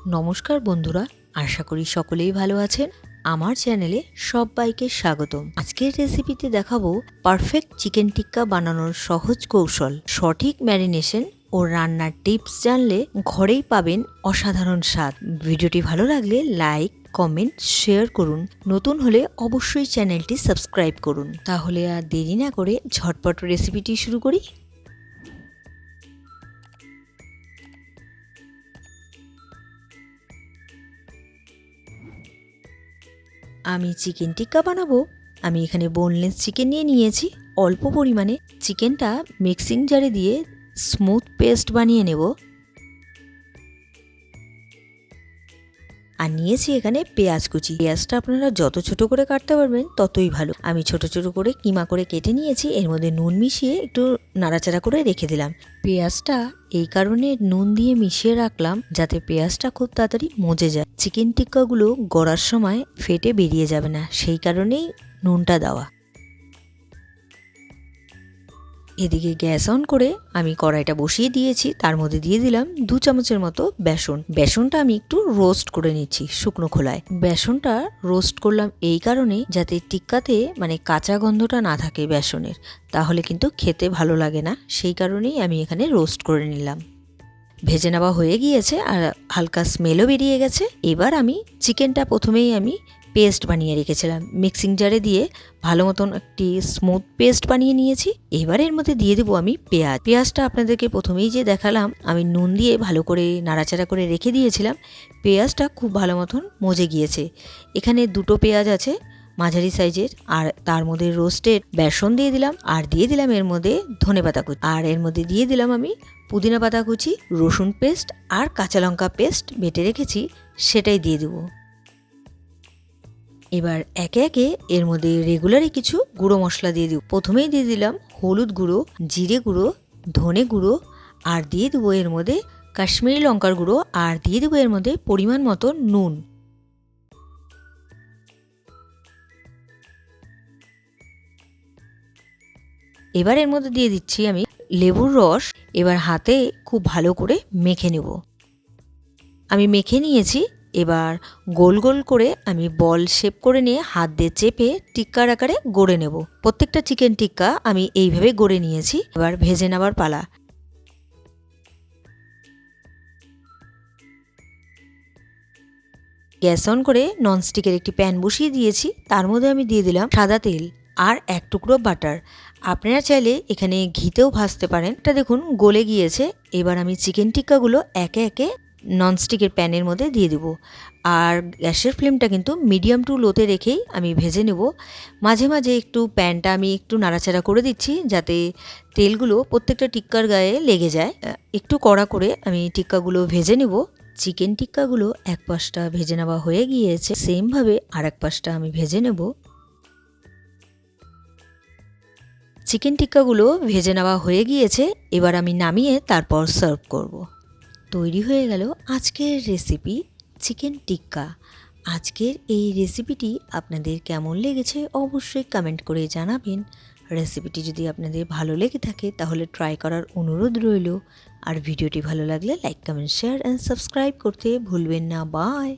নমস্কার বন্ধুরা, আশা করি সকলেই ভালো আছেন। আমার চ্যানেলে সবাইকে স্বাগতম। আজকের রেসিপিতে দেখাবো পারফেক্ট চিকেন টিক্কা বানানোর সহজ কৌশল। সঠিক ম্যারিনেশন ও রান্নার টিপস জানলে ঘরেই পাবেন অসাধারণ স্বাদ। ভিডিওটি ভালো লাগলে লাইক, কমেন্ট, শেয়ার করুন। নতুন হলে অবশ্যই চ্যানেলটি সাবস্ক্রাইব করুন। তাহলে আর দেরি না করে ঝটপট রেসিপিটি শুরু করি। আমি চিকেন টিক্কা বানাবো। আমি এখানে বোনলেস চিকেন নিয়েছি। অল্প পরিমাণে চিকেনটা মিক্সিং জারে দিয়ে স্মুথ পেস্ট বানিয়ে নেব। আর নিয়েছি এখানে পেঁয়াজ কুচি। পেঁয়াজটা আপনারা যত ছোট করে কাটতে পারবেন ততই ভালো। আমি ছোট ছোট করে কিমা করে কেটে নিয়েছি। এর মধ্যে নুন মিশিয়ে একটু নাড়াচাড়া করে রেখে দিলাম। পেঁয়াজটা এই কারণে নুন দিয়ে মিশিয়ে রাখলাম যাতে পেঁয়াজটা খুব তাড়াতাড়ি মজে যায়। চিকেন টিক্কাগুলো গড়ার সময় ফেটে বেরিয়ে যাবে না, সেই কারণেই নুনটা দেওয়া। এদিকে গ্যাস অন করে আমি কড়াইটা বসিয়ে দিয়েছি। তার মধ্যে দিয়ে দিলাম 2 চামচের মতো বেসন। বেসনটা আমি একটু রোস্ট করে নিচ্ছি শুকনো খোলায়। বেসনটা রোস্ট করলাম এই কারণে যাতে টিক্কাতে কাঁচা গন্ধটা না থাকে বেসনের, তাহলে কিন্তু খেতে ভালো লাগে না। সেই কারণেই আমি এখানে রোস্ট করে নিলাম। ভেজে নেওয়া হয়ে গিয়েছে আর হালকা স্মেলও বেরিয়ে গেছে। এবার আমি চিকেনটা প্রথমেই আমি পেস্ট বানিয়ে রেখেছিলাম মিক্সিং জারে দিয়ে ভালো মতন একটি স্মুথ পেস্ট বানিয়ে নিয়েছি। এবার এর মধ্যে দিয়ে দেবো আমি পেঁয়াজটা আপনাদেরকে প্রথমেই যে দেখালাম আমি নুন দিয়ে ভালো করে নাড়াচাড়া করে রেখে দিয়েছিলাম। পেঁয়াজটা খুব ভালো মতন মজে গিয়েছে। এখানে 2টো পেঁয়াজ আছে মাঝারি সাইজের, আর তার মধ্যে রোস্টেড বেসন দিয়ে দিলাম, আর দিয়ে দিলাম এর মধ্যে ধনেপাতা কুচি, আর এর মধ্যে দিয়ে দিলাম আমি পুদিনা পাতা কুচি, রসুন পেস্ট আর কাঁচা লঙ্কা পেস্ট বেটে রেখেছি, সেটাই দিয়ে দেবো। এবার একে একে এর মধ্যে রেগুলারই কিছু গুঁড়ো মশলা দিয়ে দিব। প্রথমেই দিয়ে দিলাম হলুদ গুঁড়ো, জিরে গুঁড়ো, ধনে গুঁড়ো, আর দিয়ে দেবো এর মধ্যে কাশ্মীরি লঙ্কার গুঁড়ো, আর দিয়ে দেবো এর মধ্যে পরিমাণ মতো নুন। এবার এর মধ্যে দিয়ে দিচ্ছি আমি লেবুর রস। এবার হাতে খুব ভালো করে মেখে নেব। আমি মেখে নিয়েছি। এবার গোল গোল করে আমি বল শেপ করে নিয়ে হাত দিয়ে চেপে টিক্কার আকারে গড়ে নেব। প্রত্যেকটা চিকেন টিক্কা আমি এইভাবে গড়ে নিয়েছি। এবার ভেজে নেওয়ার পালা। গ্যাস অন করে ননস্টিকের একটি প্যান বসিয়ে দিয়েছি। তার মধ্যে আমি দিয়ে দিলাম সাদা তেল আর 1 টুকরো বাটার। আপনারা চাইলে এখানে ঘিতেও ভাজতে পারেন। এটা দেখুন গলে গিয়েছে। এবার আমি চিকেন টিক্কাগুলো একে একে ননস্টিকের প্যানের মধ্যে দিয়ে দেব। আর গ্যাসের ফ্লেমটা কিন্তু মিডিয়াম টু লোতে রেখেই আমি ভেজে নেব। মাঝে মাঝে একটু প্যানটা আমি একটু নাড়াচাড়া করে দিচ্ছি যাতে তেলগুলো প্রত্যেকটা টিক্কার গায়ে লেগে যায়। একটু কড়া করে আমি টিক্কাগুলো ভেজে নেব। চিকেন টিক্কাগুলো এক পাশটা ভেজে নেওয়া হয়ে গিয়েছে, সেমভাবে আর এক পাশটা আমি ভেজে নেব। চিকেন টিক্কাগুলো ভেজে নেওয়া হয়ে গিয়েছে। এবার আমি নামিয়ে তারপর সার্ভ করব। তৈরি হয়ে গেল আজকের রেসিপি চিকেন টিক্কা। আজকের এই রেসিপিটি আপনাদের কেমন লেগেছে অবশ্যই কমেন্ট করে জানাবেন। রেসিপিটি যদি আপনাদের ভালো লেগে থাকে তাহলে ট্রাই করার অনুরোধ রইল। আর ভিডিওটি ভালো লাগলে like, comment, share and subscribe করতে ভুলবেন না। বাই।